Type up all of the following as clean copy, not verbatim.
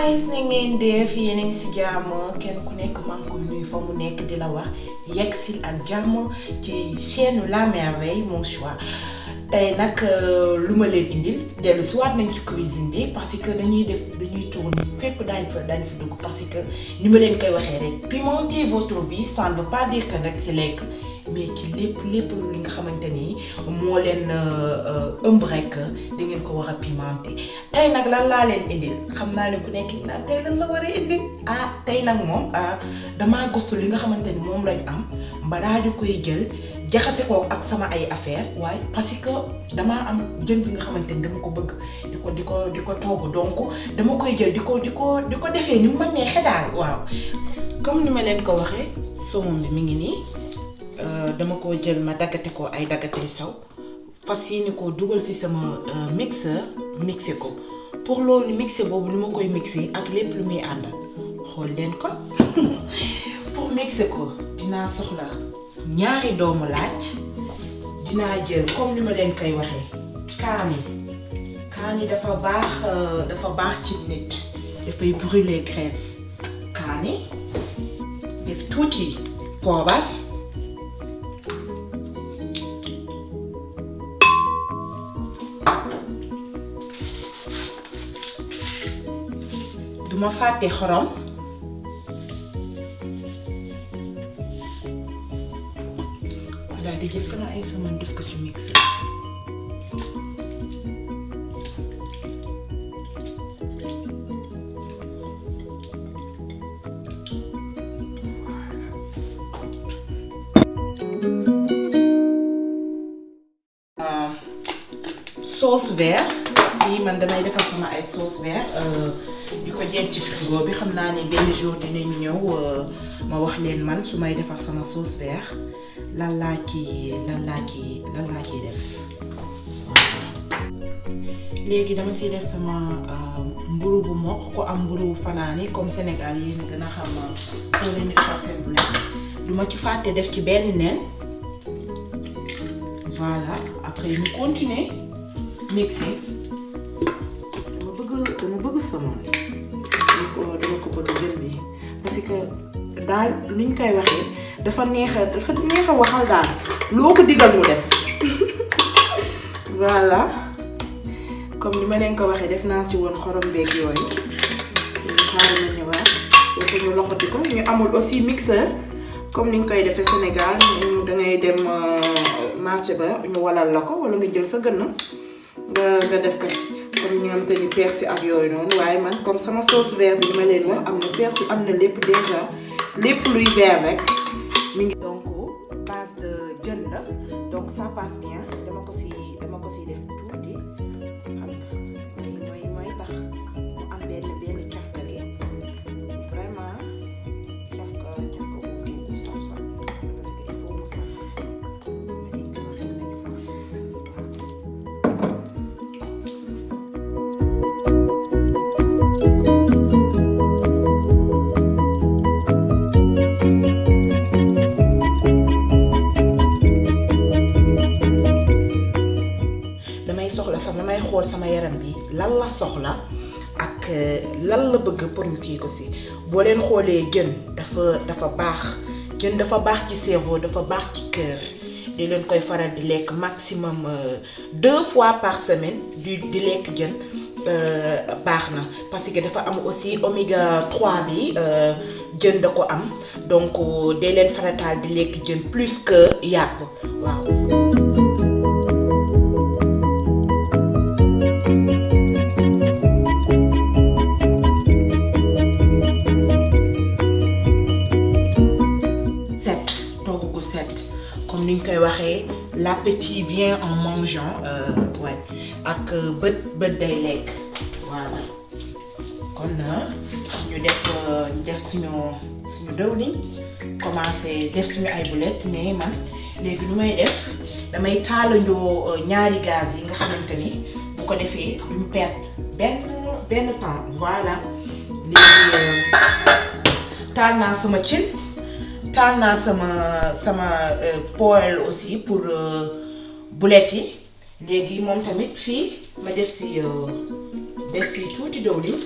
guys, na ngeen def yéen a ngi si jàmm kenn ku nekk maa ngi koy nuyu fa mu nekk di la wax yegsil ak jàmm ci chaîne La Merveille mon choix tey nag lu ma leen indil dellu si waat nañ ci cuisine bi parce que dañuy tourner fépp daañ fa dugg parce que ni ma leen koy waxee rek pimenter votre vie ça ne veut pas dire que nag si lekk mais ci lépp li nga xamante ni moo leen ëmb rek da ngeen ko war a pimenter tey nag lan laa leen indil xam naa ne ku nekk naan tey lan la war a indi tey nag moom damaa gëstu li nga xamante ni moom lañu am ba daal di koy jël jaxase ko ak sama ay affaire waaye parce que damaa am jën bi nga xamante ni dama ko bëgg di ko togg donc dama koy jël di ko defee ni mu ma neexee daal waaw comme ni ma leen ko waxee saumon bi mi ngi nii. dama ko jël ma daggate ko ay daggate saw fas yéene ko dugal ci sama mixeur mixé ko pour loolu mixé boobu ni ma koy mixé ak lépp lu muy àndal xool leen ko pour mixé ko dinaa soxla ñaari doomu laaj dinaa jël comme ni ma leen koy waxee kaani dafa baax ci nit dafay brûler graisse kaani def tuuti poobar duma fàtte xorom ma daal di jël sama ay saumon def ko ci mixeur sauce vert fii man damay defar sama ay sauce vert di ko jëm ci frigo bi xam naa ni benn jour dinañ ñëw ma wax leen man su may defar sama sauce vert lan laa ciy def léegi dama siy def sama mburu bu mokk ko am mburu fanaani comme Sénégal yéen gën a xam soo leen di defar seen bu lekk du ma ci fàtte def ci benn nen voilà après ñu continuer mixer dama bëgg saumon dama ko bëgg jël bi parce que daal niñ koy waxee dafa neex a waxal daal loo ko digal mu def voilà comme ni ma leen ko waxee def naa ci woon xorom beeg yooyu xaaral ma ñëwaat foofu ñu loxoti ko ñu amul aussi mixeur comme niñ koy defee Sénégal dangay dem marché ba ñu walal la ko wala nga jël sa gën nga def ko comme ñi nga xamante ni persil ak yooyu noonu waaye man comme sama sauce vert bi li ma leen wax am na persil am na lépp déjà lépp luy vert rek mi ngi donc base de jën la donc ça passe bien dama ko si def tuuti xam nga mooy tax mu am benn cafka gi vraiment cafka bu saf parce que il faut mu saf damay xool sama yaram bi lan la soxla ak lan la bëgg pour ñu kii ko si boo leen xoolee jën dafa baax ci cerveau dafa baax ci cœur di leen koy faral di lekk maximum 2 fois par semaine di lekk jën baax na parce que dafa am aussi oméga 3 bi jën da ko am donc di leen farataal di lekk jën plus que yàpp waaw. comme ni ñu koy waxee l'appétit vient en mangeant ouais ak bët day lekk voilà kon ñu def suñu dëwlin commencé def suñu ay boulettes mais man léegi nu may def damay taalanjoo ñaari gaz yi nga xamante ni bu ko defee duñu perdre benn temps voilà léegi taal naa sama cin. taal naa sama poêle aussi pour boulettes yi léegi moom tamit fii ma def si tuuti dëwlin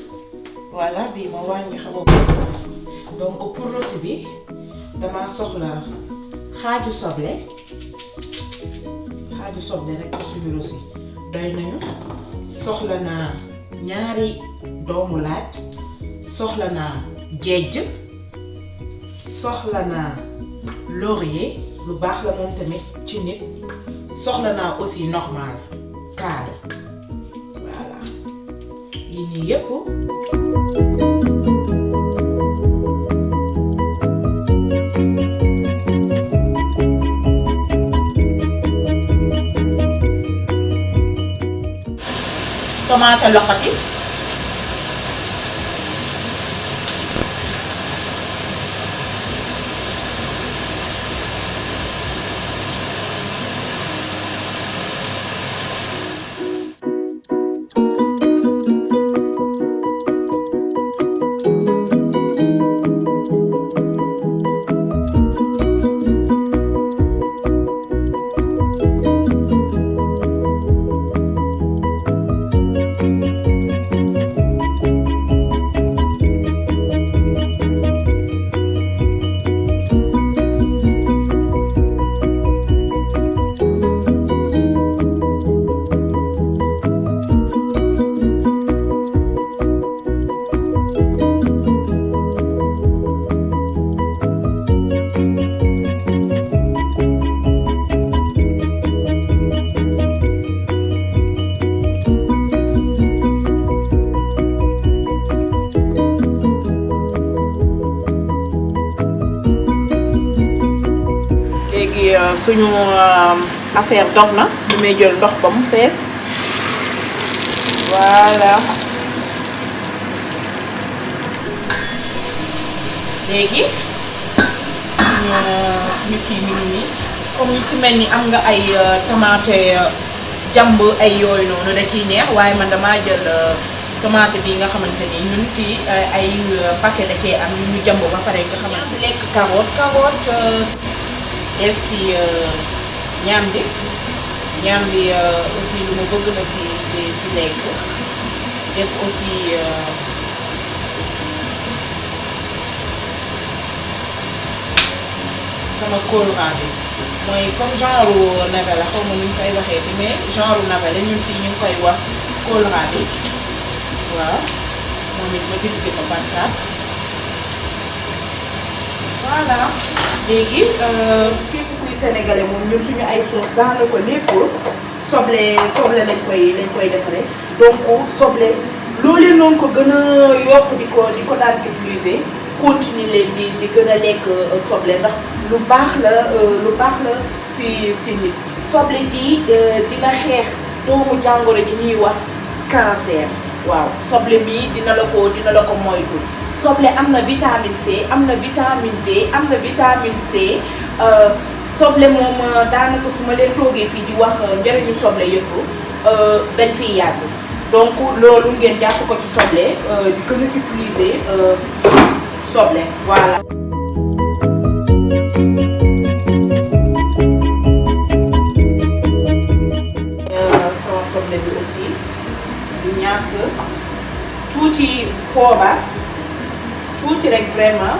voilà bii ma wàññi xaw a donc pour rosi bi dama soxla xaaju soble rek pour suñu rosi doy nañu. soxla naa ñaari doomu laaj, soxla naa géej, soxla naa laurier lu baax la moom tamit ci nit, soxla naa aussi normal kaada voilà yii nii yépp tomate loxati suñu affaire dox na ñu may jël ndox ba mu fees voilà léegi suñu kii mi ngi nii comme ñu si mel ni am nga ay tomate jàmb ay yooyu noonu da ciy neex waaye man damaa jël tomate bi nga xamante ni ñun fii ay paquet da cee am ñu jàmb ba pare nga xamante lekk carotte des si ñaam bi aussi lu ma bëgg la si lekk def aussi sama koolraa bi mooy comme genre navet la xaw ma nu ñu koy waxee bi mais genre navet la ñun fii ñu ngi koy wax koolraa bi waaw moom it ma divisé ko par 4 voilà léegi képp kuy sénégalais moom ñun suñu ay sauce daanaka lépp soble lañ koy defaree donc soble loolee noonu ko gën a yokk di ko daan utiliser continuer leen di gën a lekk soble ndax lu baax la si nit soble ji dina xeex doomu jàngoro ji ñuy wax cancer waaw soble bi dina la ko moytu. soble am na vitamine C am na vitamine B am na vitamine C soble moom daanaka su ma leen toogee fii di wax njëriñu soble yëpp dañ fiy yàgg donc loolu ngeen jàpp ko ci soble di gën a utiliser soble voilà. sama soble bi aussi du ñàkk tuuti poobar. tuuti rek vraiment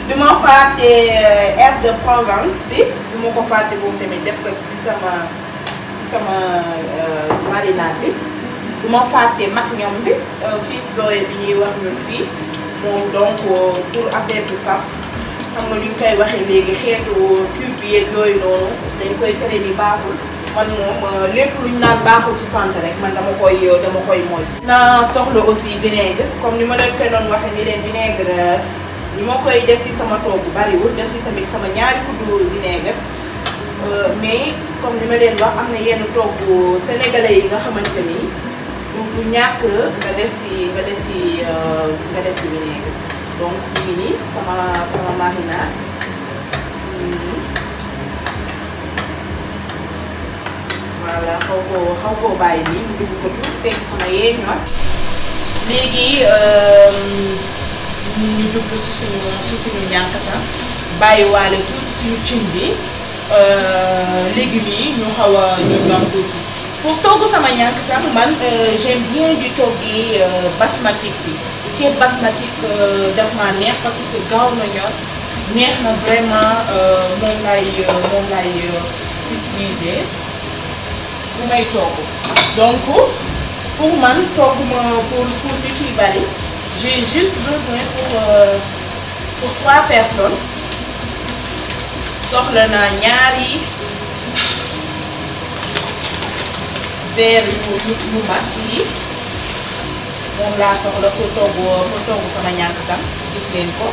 du ma fàtte herbe de Provence bi du ma ko fàtte boobu tamit def ko si sama marinade bi du ma fàtte mag ñoom bi fish soye bi ñuy wax ñun fii moom donc pour affaire bi saf xam nga li ñu koy waxee léegi xeetu cube yeeg yooyu noonu dañ koy tere ni baaxul man moom lépp luñ naan baaxul ci santé rek man dama koy mooy. naa soxla aussi vinaigre comme ni ma leen koy doon waxee ni leen vinaigre ni ma koy def ci sama togg bariwul def ci tamit sama ñaari kuddu vinaigre mais comme ni ma leen wax am na yenn togg sénégalais yi nga xamante ni du ñàkk nga def ci vinaigre donc ñu ngi nii sama marinade. voilà xaw koo bàyyi nii mu dugg ko tuuti fekk sama yee ñor léegi ñu jublu si suñu ñànkata bàyyi waale tuuti suñu cin bi légumes yi ñu xaw a ñu ñor tuuti pour togg sama ñànkatang man j'aime bien di toggi basmatique bi ceeb basmatique daf ma neex parce que gaaw na ñor neex na vraiment moom lay utiliser bu may togg donc pour man togg ma pour nit yi bari j'ai juste besoin pour 3 personnes soxla naa ñaari verre yu mag yi moom laa soxla pour togg sama ñànkatang gis ngeen ko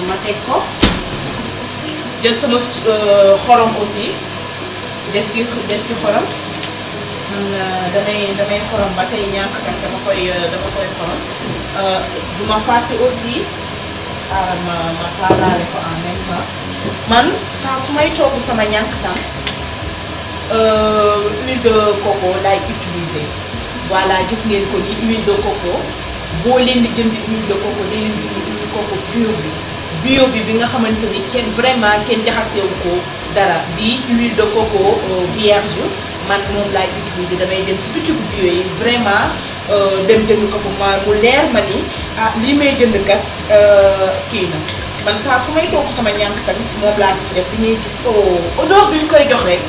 ma teg ko jël sama xorom aussi def ci xorom man damay xorom ba tey ñànkatang dama koy xorom du ma fàtte aussi ma taalaale ko en même temps man saa su may togg sama ñànkatang huile de coco laay utiliser voilà gis ngeen ko ni huile de coco boo leen di jënd huile de coco day leen jënd huile de coco bio bi nga xamante ni kenn jaxasewu ko dara bii huile de coco vierge man moom laay utiliser damay dem si boutique bio yi vraiment dem jënd ko mu leer ma ni lii may jënd kat kii na man saa su may togg sama ñànkatang si moom laa si def di ngay gis odeur bi ñu koy jox rek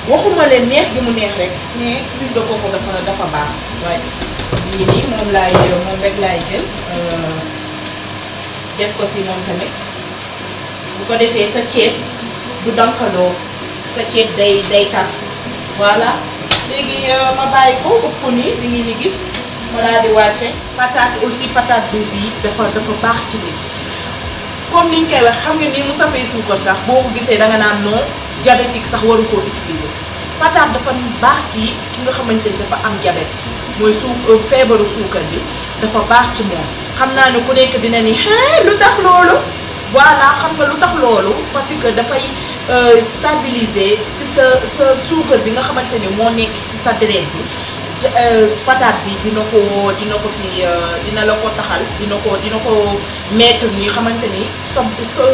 waxuma leen neex gi mu neex rek mais huile de coco dafa baax waaye lii nii moom rek laay jël def ko si moom tamit bu ko defee sa ceeb du dankaloo sa ceeb day tas voilà léegi ma bàyyi ko ëpp nii di ngi ni gis ma daal di wàcce patate aussi patate douce bi dafa baax ci nit comme niñ koy wax xam nga nii mu safee suukar sax boo ko gisee danga naan non diabétique sax waru koo utiliser patate dafa baax ki nga xamante ni dafa am diabète mooy feebaru suukar bi dafa baax ci moom xam naa ne ku nekk dina ni lu tax loolu voilà xam nga lu tax loolu parce que dafay stabiliser ci sa suukar bi nga xamante ni moo nekk ci sa deret bi patate bi dina la ko taxal dina ko mettre ni xamante ni sa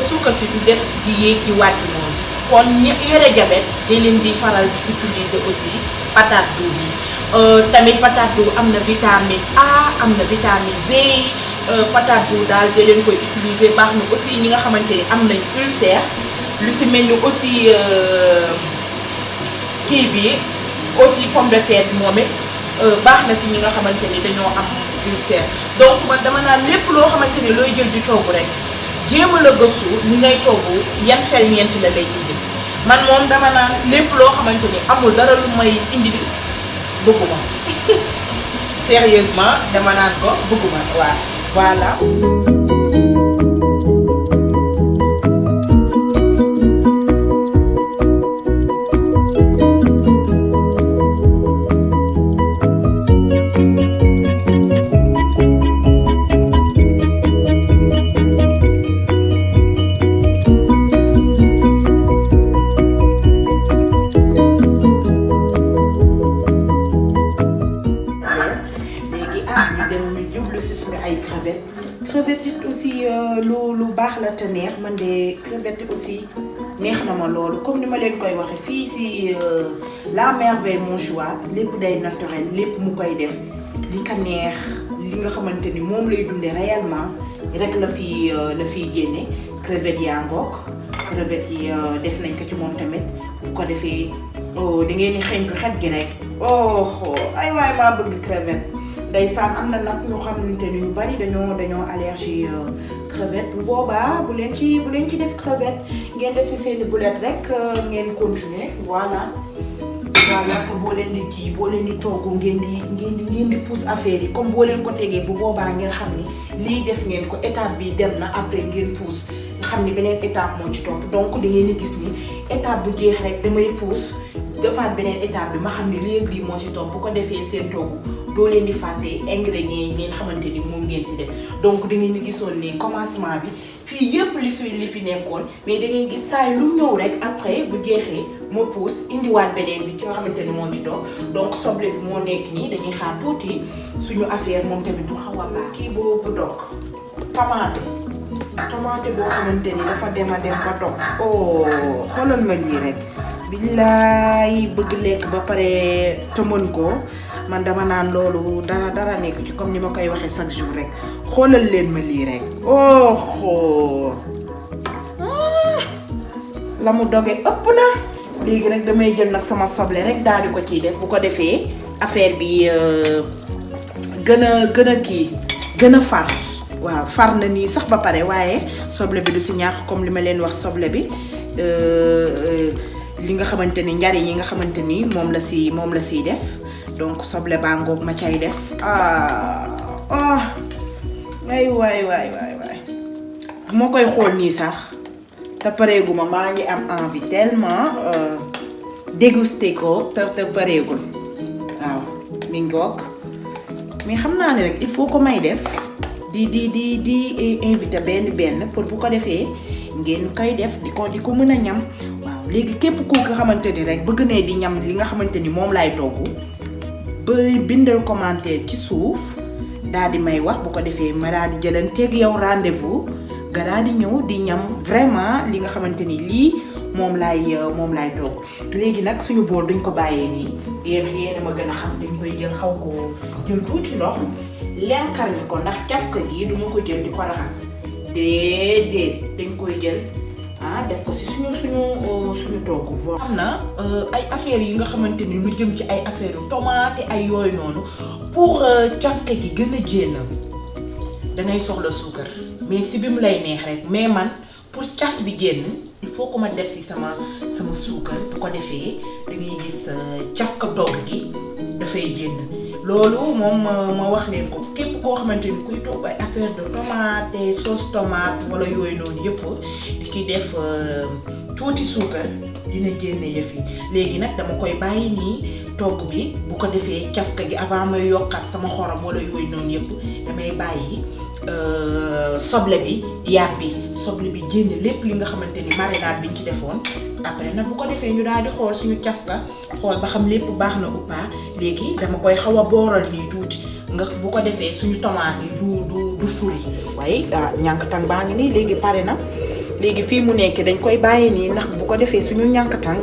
suukar si du def di yéeg di wàcc noonu kon ñi yore diabète di leen di faral di utiliser aussi patate douce bi tamit patate douce am na vitamine A am na vitamine B patate douce daal da leen koy utiliser baax na aussi ñi nga xamante ni am nañ ulcère lu si mel ni aussi kii bi aussi pomme de terre bi moom it baax na si ñi nga xamante ni dañoo am ulcère donc man dama naan lépp loo xamante ni looy jël di togg rek jéem a la gëstu ni ngay togg yan ferñeent la lay indi man moom dama naan lépp loo xamante ni amul dara lu may indi bëgguma sérieusement dama naan ko bëgguma waaw voilà. crevette it aussi lu baax la te neex man de crevette aussi neex na ma loolu comme ni ma leen koy waxe fii si la merveille mon choix lépp day naturel lépp mu koy def li ka neex li nga xamante ni moom lay dundee réellement rek la fiy génne crevette yaa ngoog crevette yi def nañ ko ci moom tamit bu ko defee da ngeen di xeeñ ko xet gi rek ay waay maa bëgg crevette ndeysaan am na nag ñoo xamante ni ñu bari dañoo allergie crevette bu boobaa bu leen ci def crevette ngeen def ci seeni boulette rek ngeen continuer voilà te boo leen di togg ngeen di pousse affaire yi comme boo leen ko tegee bu boobaa ngeen xam ni lii def ngeen ko étape bi dem na après ngeen pousse nga xam ni beneen étape moo ci topp donc da ngeen di gis ni étape bu jeex rek damay pousse defaat beneen étape bi ma xam ni lii moo ci topp bu ko defee seen togg doo leen di fàtte ingrédients yi ngeen xamante ni moom ngeen si def donc da ngeen di gisoon ni commencement bi fii yëpp li fi nekkoon mais da ngay gis saa lu ñëw rek après bu jeexee ma pousse indiwaat beneen bi ki nga xamante ni moo ci toog donc soble bi moo nekk nii dañuy xaar tuuti suñu affaire moom tamit du xaw a baax. kii boobu dog tomate boo xamante ni dafa dem ba dog oh xoolal ma lii rek billaay bëgg lekk ba pare te mën ko man dama naan loolu dara nekk ci comme ni ma koy waxee chaque jour rek xoolal leen ma lii rek oh la mu doge ëpp na. léegi nag damay jël nag sama soble rek daal di ko ciy def bu ko defee affaire bi gën a kii gën a far. waaw far na nii sax ba pare waaye soble bi du si ñàkk comme li ma leen wax soble bi li nga xamante ni njariñ yi nga xamante ni moom la siy def donc soble baa ngoog ma cay def waay bu ma koy xool nii sax te pareeguma maa ngi am envie tellement déguster ko te pareegul waaw mi ngoog mais xam naa ne rek il faut que may def di invité benn pour bu ko defee ngeen koy def di ko mën a ñam waaw léegi képp ku nga xamante ni rek bëgg ne di ñam li nga xamante ni moom laay togg ba bindal commentaire ci suuf daal di may wax bu ko defee ma daal di jëlanteeg yow rendez-vous nga daal di ñëw di ñam vraiment li nga xamante ni lii moom laay togg léegi nag suñu bool duñ ko bàyyee nii yéen a ma gën a xam dañ koy jël xaw ko jël tuuti ndox lenkar ni ko ndax cafka gi duma ko jël di ko raxas déedéet dañ koy jël def ko ci suñu togg foofu. am na ay affaires yi nga xamante ni lu jëm ci ay affaires yu tomate ay yooyu noonu pour cafka gi gën a jénn da ngay soxla suukar mais si bi mu lay neex rek mais man pour cas bi génn il faut que ma def ci sama suukar bu ko defee da ngay gis cafka togg gi dafay génn. loolu moom ma wax leen ko képp koo xamante ni kuy togg ay affaire de tomate sauce tomate wala yooyu noonu yëpp di ci def tuuti suukar dina génne yëf yi léegi nag dama koy bàyyi nii togg bi bu ko defee cafka gi avant may yokkaat sama xorom wala yooyu noonu yëpp damay bàyyi soble bi génne lépp li nga xamante ni marinade bi ñu ci defoon après nag bu ko defee ñu daal di xool suñu cafka xool ba xam lépp baax na ou pas léegi dama koy xaw a booral nii tuuti nga bu ko defee suñu tomate yi du furi waaye ñànkatang baa ngi nii léegi pare na léegi fii mu nekk dañ koy bàyyi nii ndax bu ko defee suñu ñànkatang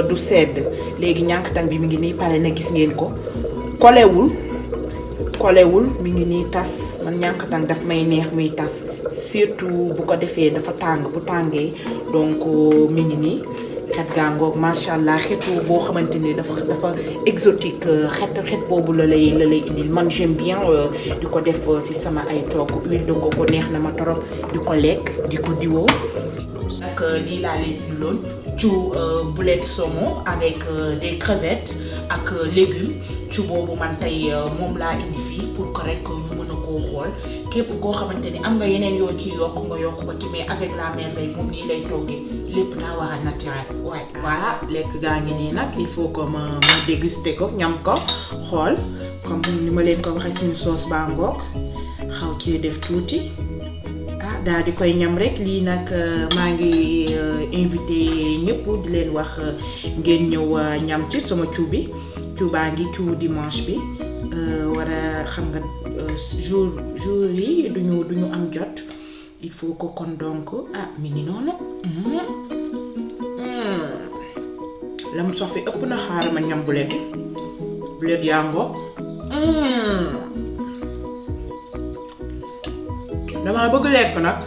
du sedd léegi ñànkatang bi mi ngi nii pare na gis ngeen ko kolewul mi ngi nii tas man ñànkatang daf may neex muy tas surtout bu ko defee dafa tàng bu tàngee donc mi ngi nii xet gàngoog macha allah xetu boo xamante ni dafa exotique xet boobu la lay indil man j'aime bien di ko def ci sama ay togg huile de coco neex na ma torop di ko lekk di ko diwoo. nag lii laa leen indiloon cu boulettes saumon avec des crevettes ak légumes cu boobu man tey moom laa indi fii pour que rek ñu mën a koo xool képp koo xamante ni am nga yeneen yoo ci yokk nga yokk ko ci mais avec la merveille moom nii lay toggee lépp daa war a naturel waaye voilà lekk gaa ngi nii nag il faut que ma déguster ko ñam ko xool comme ni ma leen ko waxee suñu sauce baa ngoog xaw cee def tuuti daal di koy ñam rek lii nag maa ngi invité ñëpp di leen wax ngeen ñëw ñam ci sama cuubi cuubaa ngi cuubu dimanche bi war a xam nga jour yi duñu am jot il faut que kon donc mi ngi noonu la mu soxfi ëpp na xaaral ma ñam bulet yaa ngoo dama bëgg lekk nag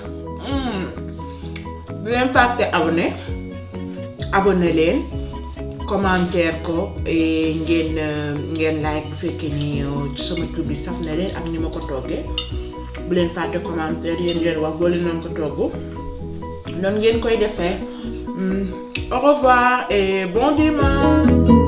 bu leen fàtte abonné leen commentaire ko ngeen like bu fekkee ni sama tur bi saf na leen ak ni ma ko toggee bu leen fàtte commentaire yéen ngeen wax boo leen noonu ko togg noonu ngeen koy defee au revoir et bon dimanche.